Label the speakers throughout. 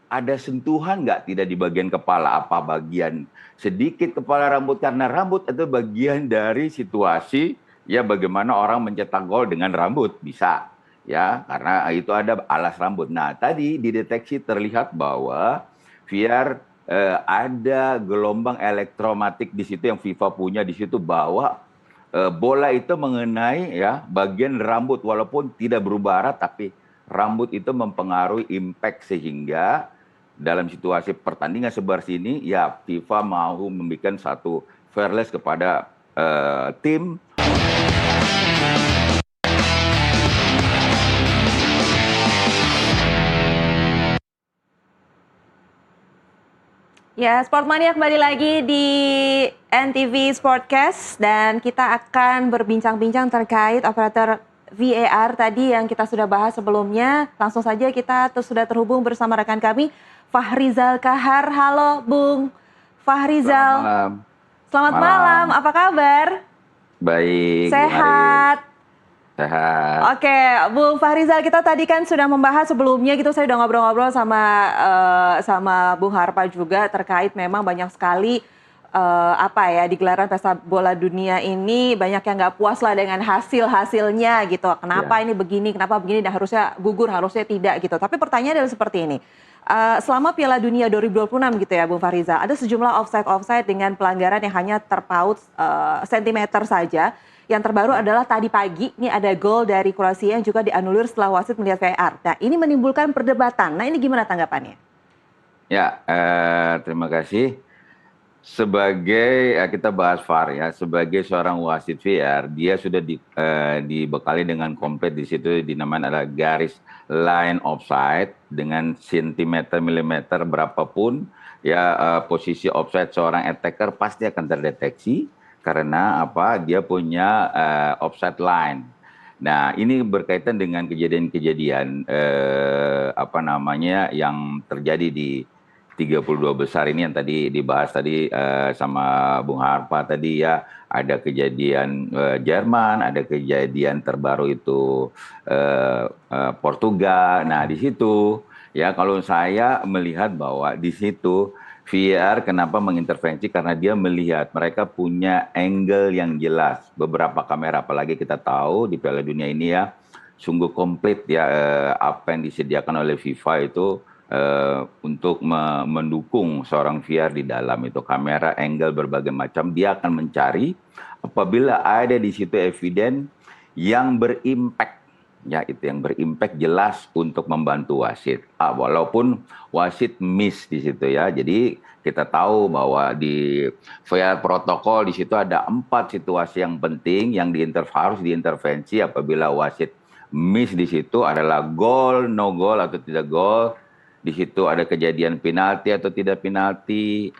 Speaker 1: ada sentuhan nggak tidak di bagian kepala, apa bagian sedikit kepala rambut, karena rambut itu bagian dari situasi ya bagaimana orang mencetak gol dengan rambut bisa ya karena itu ada alas rambut. Nah tadi dideteksi terlihat bahwa VR ada gelombang elektromagnetik di situ yang FIFA punya di situ bahwa bola itu mengenai ya bagian rambut walaupun tidak berubah arah tapi rambut itu mempengaruhi impact sehingga dalam situasi pertandingan seperti ini ya FIFA mau memberikan satu fairness kepada tim.
Speaker 2: Ya, Sportmania kembali lagi di NTV Sportcast dan kita akan berbincang-bincang terkait operator VAR tadi yang kita sudah bahas sebelumnya. Langsung saja kita sudah terhubung bersama rekan kami, Fahrizal Kahar. Halo, Bung Fahrizal.
Speaker 1: Selamat malam.
Speaker 2: Selamat malam. Apa kabar?
Speaker 1: Baik, Bung Haris.
Speaker 2: Sehat.
Speaker 1: Sehat.
Speaker 2: Oke, Bung Fahrizal, kita tadi kan sudah membahas sebelumnya gitu, saya udah ngobrol-ngobrol sama Bung Harpa juga terkait memang banyak sekali di gelaran pesta bola dunia ini banyak yang nggak puas lah dengan hasilnya gitu. Kenapa ini begini, kenapa begini, dan harusnya gugur, harusnya tidak gitu. Tapi pertanyaannya adalah seperti ini. Selama Piala Dunia 2026 gitu ya Bung Fahrizal, ada sejumlah offside dengan pelanggaran yang hanya terpaut sentimeter saja. Yang terbaru adalah tadi pagi, ini ada gol dari Kroasia yang juga dianulir setelah wasit melihat VAR. Nah, ini menimbulkan perdebatan. Nah, ini gimana tanggapannya?
Speaker 1: Ya, terima kasih. Sebagai kita bahas VAR ya, sebagai seorang wasit VAR, dia sudah dibekali dengan komplit di situ dinamakan adalah garis line offside dengan sentimeter milimeter berapapun ya posisi offside seorang attacker pasti akan terdeteksi karena apa? Dia punya offside line. Nah, ini berkaitan dengan kejadian-kejadian yang terjadi di 32 besar ini yang tadi dibahas tadi sama Bung Harpa tadi ya, ada kejadian Jerman, ada kejadian terbaru itu Portugal. Nah, di situ ya kalau saya melihat bahwa di situ VR kenapa mengintervensi karena dia melihat mereka punya angle yang jelas. Beberapa kamera apalagi kita tahu di Piala Dunia ini ya sungguh komplit ya apa yang disediakan oleh FIFA itu untuk mendukung seorang VR di dalam itu kamera angle berbagai macam dia akan mencari apabila ada di situ eviden yang berimpact ya itu yang berimpact jelas untuk membantu wasit walaupun wasit miss di situ ya jadi kita tahu bahwa di VAR protokol di situ ada 4 situasi yang penting yang harus diintervensi apabila wasit miss di situ adalah gol, no gol atau tidak gol. Di situ ada kejadian penalti atau tidak penalti.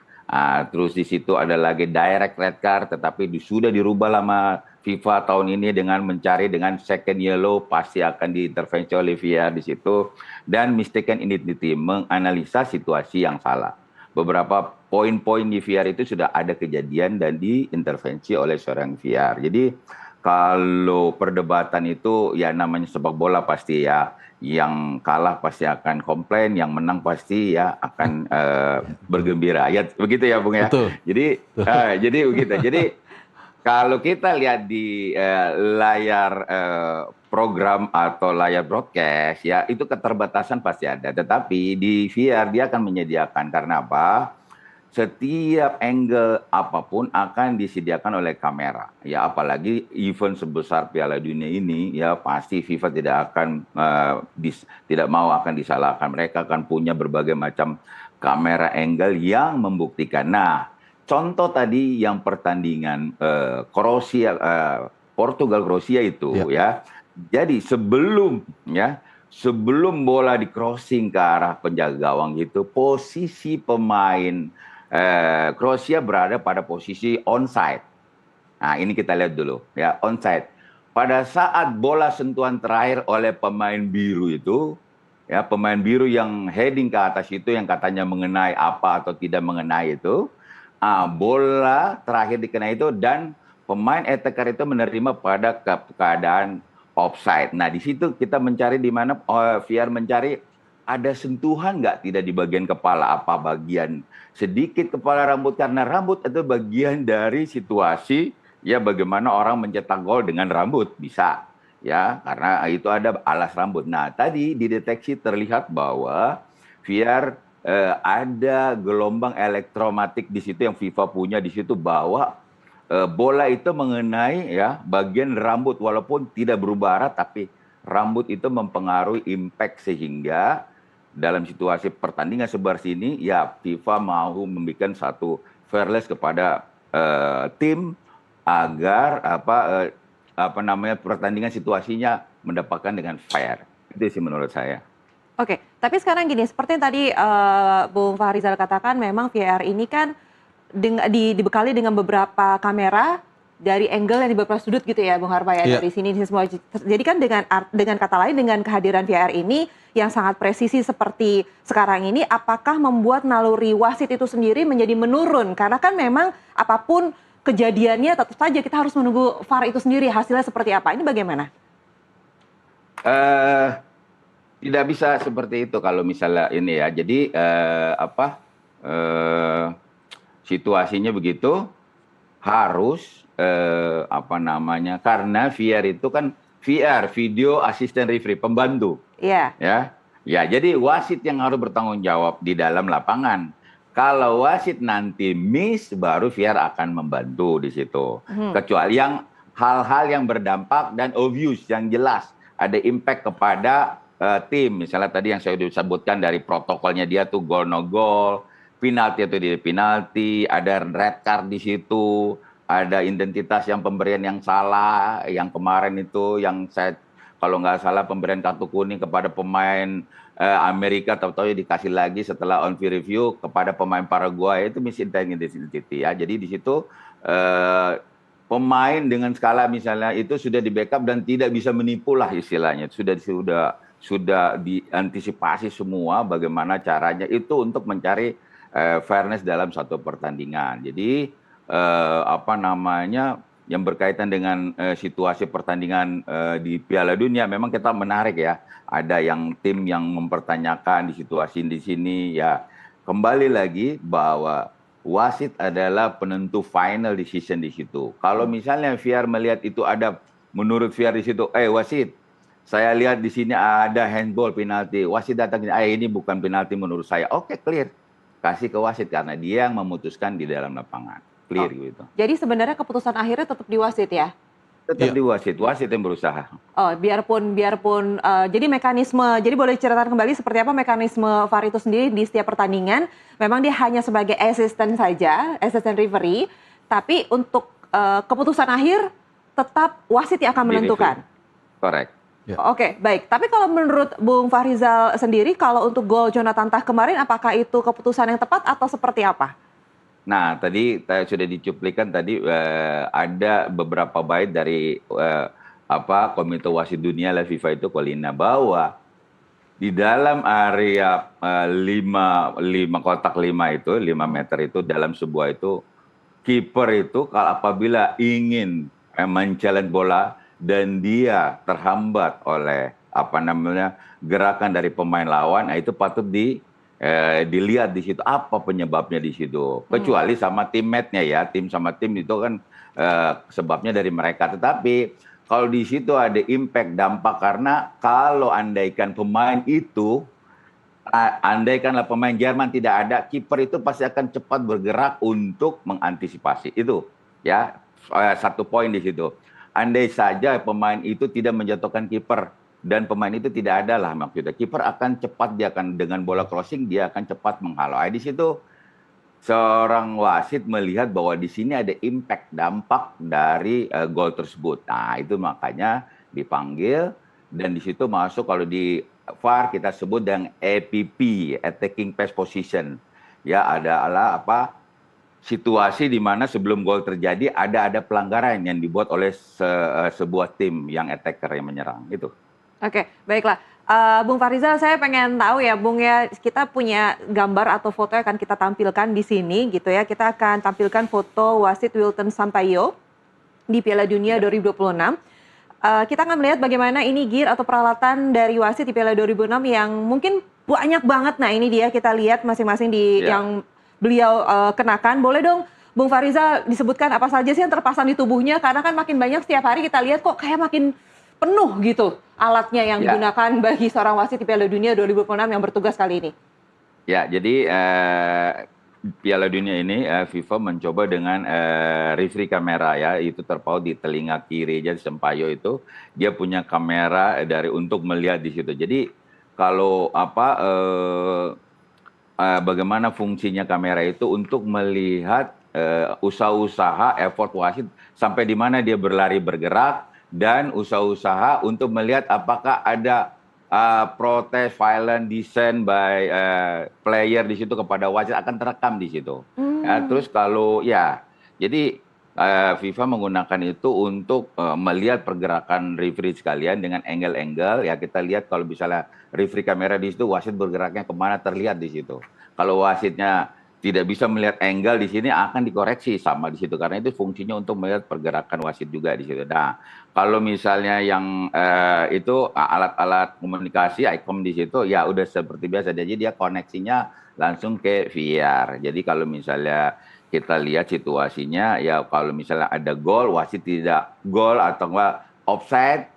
Speaker 1: Terus di situ ada lagi direct red card, tetapi sudah dirubah lama FIFA tahun ini dengan mencari dengan second yellow pasti akan diintervensi oleh VAR di situ dan mistaken identity menganalisa situasi yang salah. Beberapa poin-poin di VAR itu sudah ada kejadian dan diintervensi oleh seorang VAR. Jadi kalau perdebatan itu ya namanya sepak bola pasti ya yang kalah pasti akan komplain, yang menang pasti ya akan bergembira. Ya begitu ya Bung ya.
Speaker 3: Betul.
Speaker 1: Jadi begitu. Jadi kalau kita lihat di layar program atau layar broadcast ya itu keterbatasan pasti ada. Tetapi di VR dia akan menyediakan karena apa? Setiap angle apapun akan disediakan oleh kamera. Ya apalagi event sebesar Piala Dunia ini ya pasti FIFA tidak akan tidak mau akan disalahkan. Mereka akan punya berbagai macam kamera angle yang membuktikan. Nah, contoh tadi yang pertandingan Portugal Kroasia itu ya. Jadi sebelum bola di crossing ke arah penjaga gawang itu posisi pemain Kroasia berada pada posisi onside. Nah, ini kita lihat dulu ya, onside. Pada saat bola sentuhan terakhir oleh pemain biru itu, ya pemain biru yang heading ke atas itu yang katanya mengenai apa atau tidak mengenai itu, bola terakhir dikenai itu dan pemain attacker itu menerima pada keadaan offside. Nah, di situ kita mencari di mana VR mencari ada sentuhan nggak tidak di bagian kepala, apa bagian sedikit kepala rambut, karena rambut itu bagian dari situasi ya bagaimana orang mencetak gol dengan rambut bisa ya karena itu ada alas rambut. Nah tadi dideteksi terlihat bahwa VR ada gelombang elektromagnetik di situ yang FIFA punya di situ bahwa bola itu mengenai ya bagian rambut walaupun tidak berubah arah tapi rambut itu mempengaruhi impact sehingga dalam situasi pertandingan sebar sini ya FIFA mau membuat satu fairness kepada tim agar apa namanya pertandingan situasinya mendapatkan dengan fair. Itu sih menurut saya.
Speaker 2: Oke, tapi sekarang gini, seperti yang tadi Bung Fahrizal katakan, memang VAR ini kan dibekali dengan beberapa kamera dari angle yang di beberapa sudut gitu ya, Bung Harpa ya, dari sini semua. Jadi kan dengan kata lain, dengan kehadiran VAR ini yang sangat presisi seperti sekarang ini, apakah membuat naluri wasit itu sendiri menjadi menurun? Karena kan memang apapun kejadiannya tetap saja kita harus menunggu VAR itu sendiri hasilnya seperti apa. Ini bagaimana?
Speaker 1: Tidak bisa seperti itu kalau misalnya ini ya. Jadi situasinya begitu harus apa namanya karena VR itu kan VR video assistant referee pembantu.
Speaker 2: Iya.
Speaker 1: Ya, jadi wasit yang harus bertanggung jawab di dalam lapangan. Kalau wasit nanti miss baru VR akan membantu di situ. Kecuali yang hal-hal yang berdampak dan obvious yang jelas ada impact kepada tim. Misalnya tadi yang saya disebutkan dari protokolnya dia tuh goal no goal, penalti atau tidak penalti, ada red card di situ, ada identitas yang pemberian yang salah, yang kemarin itu yang saya kalau nggak salah pemberian kartu kuning kepada pemain Amerika tahu-tahu dikasih lagi setelah on field review kepada pemain Paraguay itu misidentity ya. Jadi di situ pemain dengan skala misalnya itu sudah di backup dan tidak bisa menipu lah istilahnya. Sudah diantisipasi semua bagaimana caranya itu untuk mencari fairness dalam satu pertandingan. Jadi apa namanya yang berkaitan dengan situasi pertandingan di Piala Dunia memang kita menarik ya. Ada yang tim yang mempertanyakan di situasi di sini ya. Kembali lagi bahwa wasit adalah penentu final decision di situ. Kalau misalnya VR melihat itu ada menurut VR di situ, wasit, saya lihat di sini ada handball penalti. Wasit datang ini bukan penalti menurut saya. Oke, clear. Kasih ke wasit karena dia yang memutuskan di dalam lapangan. Clear gitu.
Speaker 2: Jadi sebenarnya keputusan akhirnya tetap di wasit ya?
Speaker 1: Tetap di wasit yang berusaha.
Speaker 2: Oh, biarpun jadi mekanisme, jadi boleh ceritakan kembali seperti apa mekanisme VAR itu sendiri di setiap pertandingan. Memang dia hanya sebagai asisten saja, asisten referee, tapi untuk keputusan akhir tetap wasit yang akan menentukan.
Speaker 1: Correct.
Speaker 2: Oke, baik. Tapi kalau menurut Bung Fahrizal sendiri, kalau untuk gol Jonathan Tah kemarin, apakah itu keputusan yang tepat atau seperti apa?
Speaker 1: Nah, tadi sudah dicuplikan tadi ada beberapa bait dari Komite Wasit Dunia FIFA itu Kolina bahwa di dalam area 5 meter itu dalam sebuah itu kiper itu kalau apabila ingin men-challenge bola dan dia terhambat oleh gerakan dari pemain lawan, itu patut dilihat di situ apa penyebabnya di situ. Kecuali sama teammate-nya ya, tim sama tim itu kan sebabnya dari mereka. Tetapi kalau di situ ada impact dampak karena kalau andaikanlah pemain Jerman tidak ada, kiper itu pasti akan cepat bergerak untuk mengantisipasi itu. Ya, satu poin di situ. Andai saja pemain itu tidak menjatuhkan kiper dan pemain itu tidak ada lah maksudnya. Kiper akan cepat, dia akan dengan bola crossing dia akan cepat menghalau. Di situ seorang wasit melihat bahwa di sini ada impact dampak dari gol tersebut. Nah, itu makanya dipanggil dan di situ masuk kalau di VAR kita sebut dengan APP, attacking pass position. Ya, adalah situasi di mana sebelum gol terjadi ada pelanggaran yang dibuat oleh sebuah tim yang attacker yang menyerang itu.
Speaker 2: Oke, baiklah. Bung Fahrizal, saya pengen tahu ya, Bung ya, kita punya gambar atau foto yang akan kita tampilkan di sini gitu ya. Kita akan tampilkan foto wasit Wilton Sampaio di Piala Dunia 2026. Kita akan melihat bagaimana ini gear atau peralatan dari wasit di Piala 2006 yang mungkin banyak banget. Nah ini dia kita lihat masing-masing di
Speaker 1: Ya.
Speaker 2: yang beliau kenakan. Boleh dong Bung Farizal disebutkan apa saja sih yang terpasang di tubuhnya? Karena kan makin banyak setiap hari kita lihat kok kayak makin penuh gitu alatnya yang
Speaker 1: Ya.
Speaker 2: digunakan bagi seorang wasit di Piala Dunia 2026 yang bertugas kali ini.
Speaker 1: Ya, jadi Piala Dunia ini FIFA mencoba dengan referee kamera ya, itu terpaut di telinga kiri. Jadi Sempayo itu dia punya kamera untuk melihat di situ. Jadi kalau bagaimana fungsinya kamera itu untuk melihat usaha-usaha effort wasit sampai di mana dia berlari bergerak dan usaha-usaha untuk melihat apakah ada protes violent dissent by player di situ kepada wasit akan terekam di situ. Ya, terus kalau ya, jadi FIFA menggunakan itu untuk melihat pergerakan referee sekalian dengan angle-angle. Ya kita lihat kalau misalnya referee kamera di situ wasit bergeraknya kemana terlihat di situ. Kalau wasitnya tidak bisa melihat angle di sini akan dikoreksi sama di situ karena itu fungsinya untuk melihat pergerakan wasit juga di situ. Nah, kalau misalnya yang itu alat-alat komunikasi ICOM di situ ya udah seperti biasa. Jadi dia koneksinya langsung ke VR. Jadi kalau misalnya kita lihat situasinya ya kalau misalnya ada gol wasit tidak gol atau enggak offside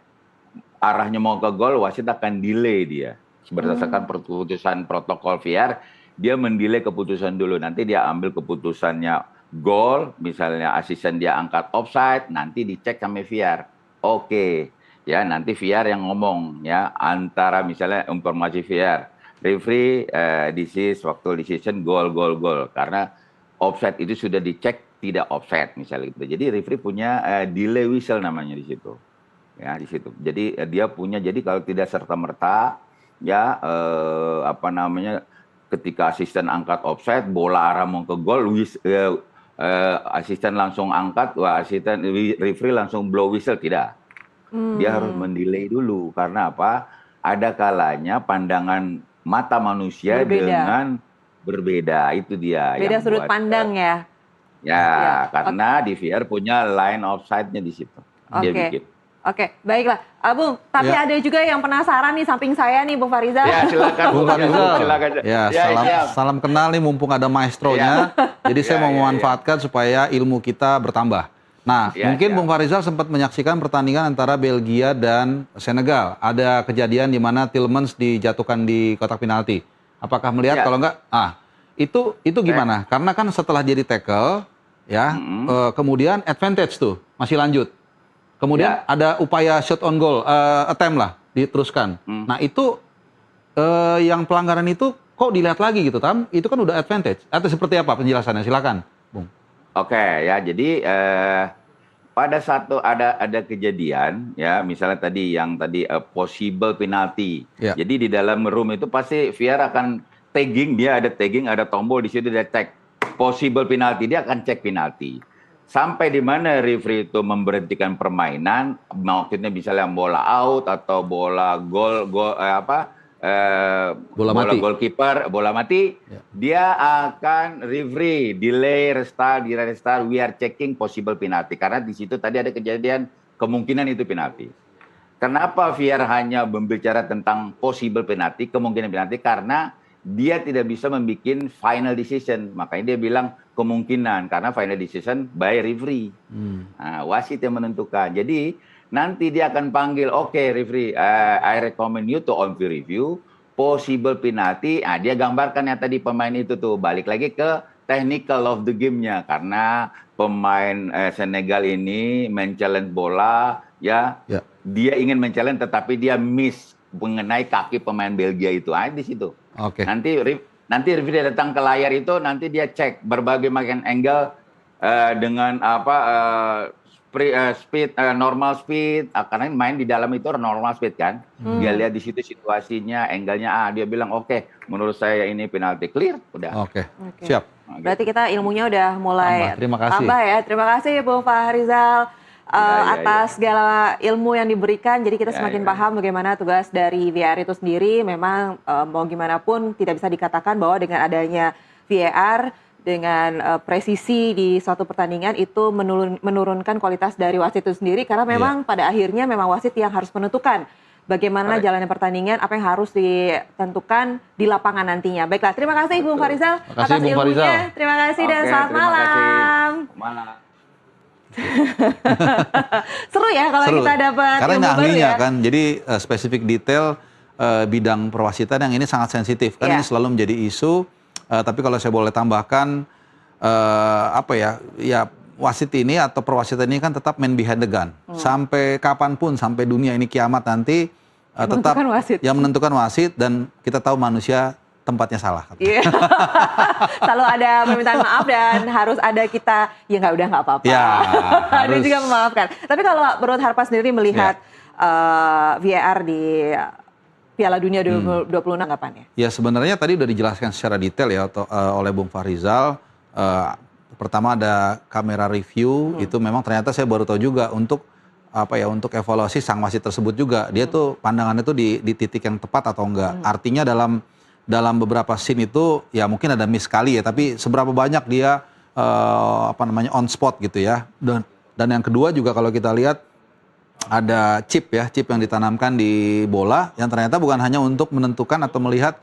Speaker 1: arahnya mau ke gol wasit akan delay dia. Berdasarkan keputusan protokol VR dia mendelay keputusan dulu. Nanti dia ambil keputusannya gol, misalnya asisten dia angkat offside, nanti dicek sama VR. Oke, ya nanti VR yang ngomong ya antara misalnya informasi VR. Referee, this is waktu decision gol. Karena offside itu sudah dicek tidak offside misalnya gitu. Jadi referee punya delay whistle namanya di situ. Ya di situ. Jadi dia punya jadi kalau tidak serta-merta ya ketika asisten angkat offside bola arah mau ke gol asisten langsung angkat asisten referee langsung blow whistle tidak. Dia harus mendelay dulu karena apa? Ada kalanya pandangan mata manusia dengan berbeda itu dia
Speaker 2: Beda
Speaker 1: yang
Speaker 2: sudut pandang ya.
Speaker 1: Ya, karena di VR punya line of sight-nya di situ. Dia bikin.
Speaker 2: Oke, baiklah. Bung, tapi ada juga yang penasaran nih samping saya nih Bung Farizal.
Speaker 1: Ya, silakan
Speaker 3: Bung Farizal.
Speaker 1: Silakan.
Speaker 3: Salam kenal nih mumpung ada maestronya. Jadi saya mau memanfaatkan supaya ilmu kita bertambah. Nah, mungkin Bung Farizal sempat menyaksikan pertandingan antara Belgia dan Senegal. Ada kejadian di mana Tielemans dijatuhkan di kotak penalti. Apakah melihat kalau enggak? Itu gimana? Karena kan setelah jadi tackle ya, kemudian advantage tuh masih lanjut. Kemudian ada upaya shot on goal, attempt lah, diteruskan. Nah itu yang pelanggaran itu kok dilihat lagi gitu, Tam? Itu kan udah advantage. Atau seperti apa penjelasannya? Silakan, Bung.
Speaker 1: Oke, ya jadi pada satu ada kejadian, ya misalnya tadi possible penalti. Jadi di dalam room itu pasti VR akan tagging, dia ada tagging, ada tombol di situ dia cek possible penalti, dia akan cek penalti. Sampai di mana referee itu memberhentikan permainan, maksudnya misalnya bola out atau bola gol bola goalkeeper, bola mati, dia akan referee delay, restart, we are checking possible penalti karena di situ tadi ada kejadian kemungkinan itu penalti. Kenapa VR hanya berbicara tentang possible penalti, kemungkinan penalti karena dia tidak bisa membuat final decision. Makanya dia bilang kemungkinan karena final decision by referee. Nah, wasit yang menentukan. Jadi nanti dia akan panggil, oke referee, I recommend you to on review possible penalty. Nah, dia gambarkan yang tadi pemain itu tuh balik lagi ke technical of the game-nya karena pemain Senegal ini men-challenge bola ya. Dia ingin men-challenge tetapi dia miss mengenai kaki pemain Belgia itu. Di situ. Nanti referee datang ke layar itu, nanti dia cek berbagai macam angle dengan speed, normal speed, karena main di dalam itu normal speed kan. Dia lihat di situ situasinya, angle-nya, dia bilang oke, menurut saya ini penalti clear, udah.
Speaker 3: Siap.
Speaker 2: Berarti kita ilmunya udah mulai
Speaker 3: Terima kasih.
Speaker 2: tambah ya. Terima kasih Bung Farizal. Atas segala ilmu yang diberikan, jadi kita semakin paham bagaimana tugas dari VAR itu sendiri. Memang mau gimana pun tidak bisa dikatakan bahwa dengan adanya VAR dengan presisi di suatu pertandingan itu menurunkan kualitas dari wasit itu sendiri karena memang pada akhirnya memang wasit yang harus menentukan bagaimana jalannya pertandingan, apa yang harus ditentukan di lapangan nantinya. Baiklah, terima kasih Bung Farizal atas ilmunya. Terima kasih dan selamat malam.
Speaker 1: Malam.
Speaker 2: Seru ya kalau kita dapat
Speaker 3: karena ini
Speaker 2: ilmu baru
Speaker 3: ahlinya
Speaker 2: ya.
Speaker 3: kan, jadi spesifik detail bidang perwasitan yang ini sangat sensitif kan, ini selalu menjadi isu. Tapi kalau saya boleh tambahkan, apa ya wasit ini atau perwasitan ini kan tetap man behind the gun sampai kapanpun, sampai dunia ini kiamat nanti tetap yang menentukan wasit, dan kita tahu manusia tempatnya salah.
Speaker 2: Iya. Selalu ada permintaan maaf dan harus ada kita, ya udah nggak apa-apa.
Speaker 3: Ya,
Speaker 2: Dia juga memaafkan. Tapi kalau menurut Harpa sendiri melihat VAR di Piala Dunia 2026 anggapannya?
Speaker 3: Ya sebenarnya tadi udah dijelaskan secara detail ya oleh Bung Farizal. Pertama ada kamera review, itu memang ternyata saya baru tahu juga untuk untuk evaluasi sang wasit tersebut juga. Dia tuh pandangannya tuh di titik yang tepat atau enggak. Artinya dalam beberapa scene itu ya mungkin ada miss kali ya, tapi seberapa banyak dia on spot gitu ya. Dan yang kedua juga kalau kita lihat ada chip yang ditanamkan di bola yang ternyata bukan hanya untuk menentukan atau melihat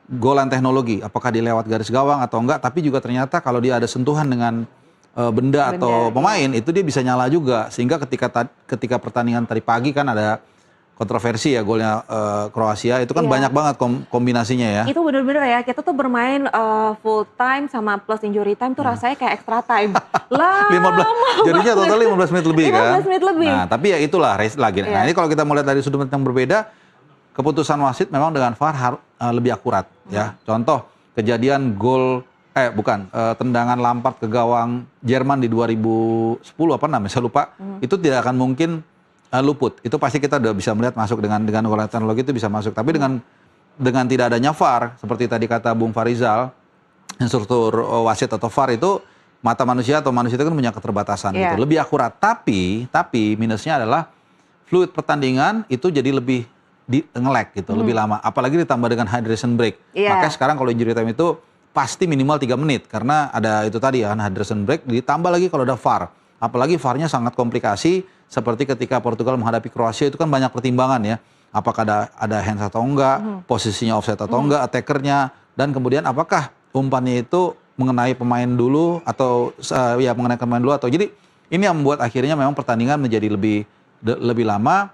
Speaker 3: golan teknologi, apakah dia lewat garis gawang atau enggak, tapi juga ternyata kalau dia ada sentuhan dengan benda atau pemain, itu dia bisa nyala juga. Sehingga ketika pertandingan tadi pagi kan ada kontroversi ya golnya Kroasia, itu kan banyak banget kombinasinya ya.
Speaker 2: Itu bener-bener ya, kita tuh bermain full time sama plus injury time tuh rasanya kayak extra time.
Speaker 3: Jadinya total 15 menit lebih kan.
Speaker 2: 15 menit lebih.
Speaker 3: Nah tapi ya itulah race lagi. Nah ini kalau kita melihat dari sudut pandang yang berbeda, keputusan wasit memang dengan VAR lebih akurat ya. Contoh kejadian tendangan Lampard ke gawang Jerman di 2010 saya lupa, itu tidak akan mungkin luput. Itu pasti kita udah bisa melihat masuk dengan gola teknologi itu bisa masuk. Tapi dengan tidak adanya VAR, seperti tadi kata Bung Farizal, instruktur wasit atau VAR itu mata manusia atau manusia itu kan punya keterbatasan gitu. Lebih akurat. Tapi minusnya adalah fluid pertandingan itu jadi lebih nge-lag gitu, lebih lama. Apalagi ditambah dengan hydration break. Makanya sekarang kalau injury time itu pasti minimal 3 menit karena ada itu tadi ya, hydration break, ditambah lagi kalau ada VAR. Apalagi VAR-nya sangat komplikasi, seperti ketika Portugal menghadapi Kroasia itu kan banyak pertimbangan ya. Apakah ada hands atau enggak, posisinya offside atau enggak, attackernya, dan kemudian apakah umpannya itu mengenai pemain dulu atau mengenai pemain dulu atau, jadi ini yang membuat akhirnya memang pertandingan menjadi lebih lama,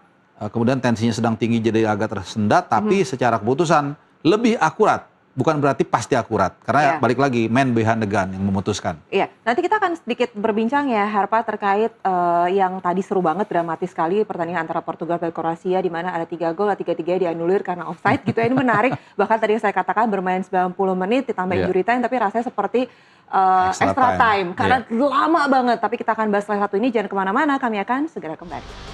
Speaker 3: kemudian tensinya sedang tinggi jadi agak tersendat, tapi secara keputusan lebih akurat. Bukan berarti pasti akurat, karena balik lagi man behind the gun yang memutuskan.
Speaker 2: Iya, nanti kita akan sedikit berbincang ya Harpa terkait yang tadi seru banget, dramatis sekali pertandingan antara Portugal dan Kroasia di mana ada 3 gol, 3-3 dianulir karena offside gitu ya. Ini menarik, bahkan tadi saya katakan bermain 90 menit ditambah injury time, tapi rasanya seperti extra time karena lama banget. Tapi kita akan bahas setelah satu ini, jangan kemana-mana, kami akan segera kembali.